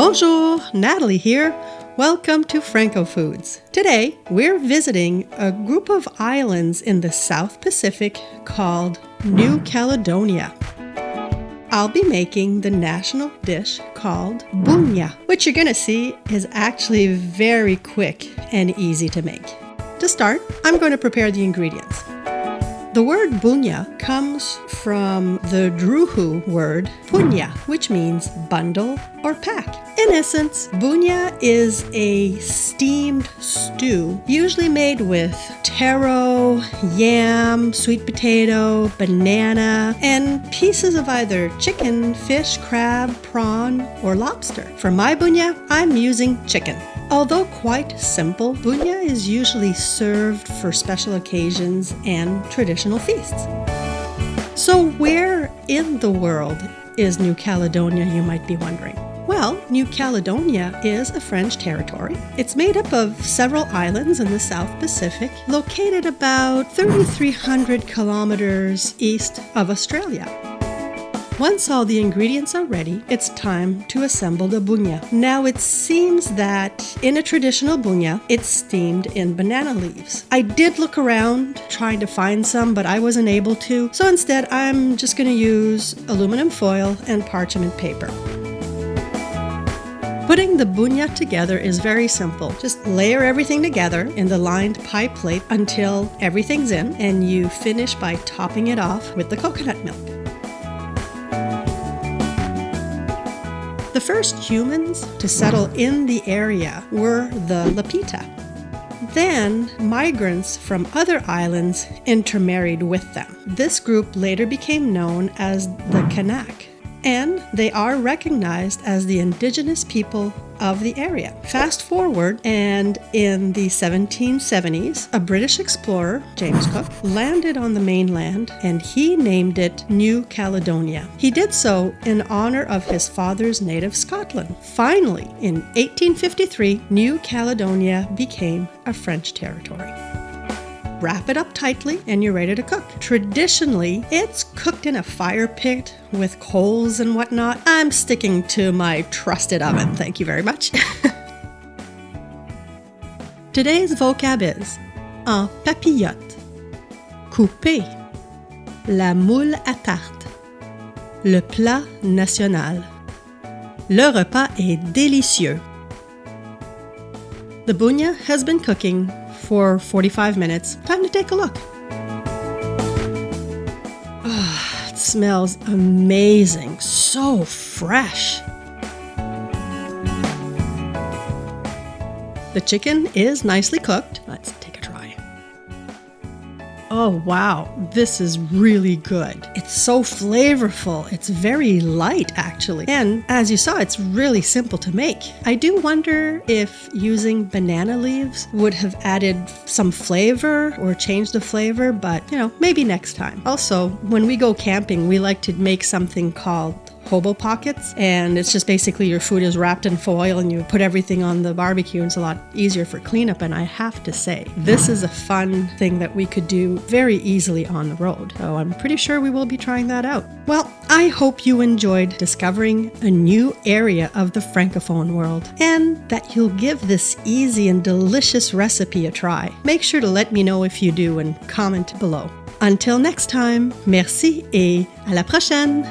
Bonjour, Natalie here. Welcome to FrancoFoods. Today, we're visiting a group of islands in the South Pacific called New Caledonia. I'll be making the national dish called Bougna, which you're going to see is actually very quick and easy to make. To start, I'm going to prepare the ingredients. The word Bougna comes from the Druhu word punya, which means bundle or pack. In essence, Bougna is a steamed stew, usually made with taro, yam, sweet potato, banana, and pieces of either chicken, fish, crab, prawn, or lobster. For my Bougna, I'm using chicken. Although quite simple, Bougna is usually served for special occasions and traditional feasts. So where in the world is New Caledonia, you might be wondering? Well, New Caledonia is a French territory. It's made up of several islands in the South Pacific, located about 3,300 kilometers east of Australia. Once all the ingredients are ready, it's time to assemble the Bougna. Now it seems that in a traditional Bougna, it's steamed in banana leaves. I did look around trying to find some, but I wasn't able to. So instead, I'm just going to use aluminum foil and parchment paper. Putting the Bougna together is very simple. Just layer everything together in the lined pie plate until everything's in, and you finish by topping it off with the coconut milk. The first humans to settle in the area were the Lapita. Then, migrants from other islands intermarried with them. This group later became known as the Kanak, and they are recognized as the indigenous people of the area. Fast forward, and in the 1770s, a British explorer, James Cook, landed on the mainland, and he named it New Caledonia. He did so in honor of his father's native Scotland. Finally, in 1853, New Caledonia became a French territory. Wrap it up tightly and you're ready to cook. Traditionally, it's cooked in a fire pit with coals and whatnot. I'm sticking to my trusted oven, thank you very much. Today's vocab is en papillote, Couper, la moule à tarte, le plat national. Le repas est délicieux. The Bougna has been cooking for 45 minutes. Time to take a look. Oh, it smells amazing. So fresh. The chicken is nicely cooked. Let's take a try. Oh wow, this is really good. It's so flavorful. It's very light actually. And as you saw, it's really simple to make. I do wonder if using banana leaves would have added some flavor or changed the flavor, but maybe next time. Also, when we go camping, we like to make something called hobo pockets, and it's just basically your food is wrapped in foil and you put everything on the barbecue, and it's a lot easier for cleanup. And I have to say, this is a fun thing that we could do very easily on the road. So I'm pretty sure we will be trying that out. Well, I hope you enjoyed discovering a new area of the Francophone world, and that you'll give this easy and delicious recipe a try. Make sure to let me know if you do and comment below. Until next time, merci et à la prochaine!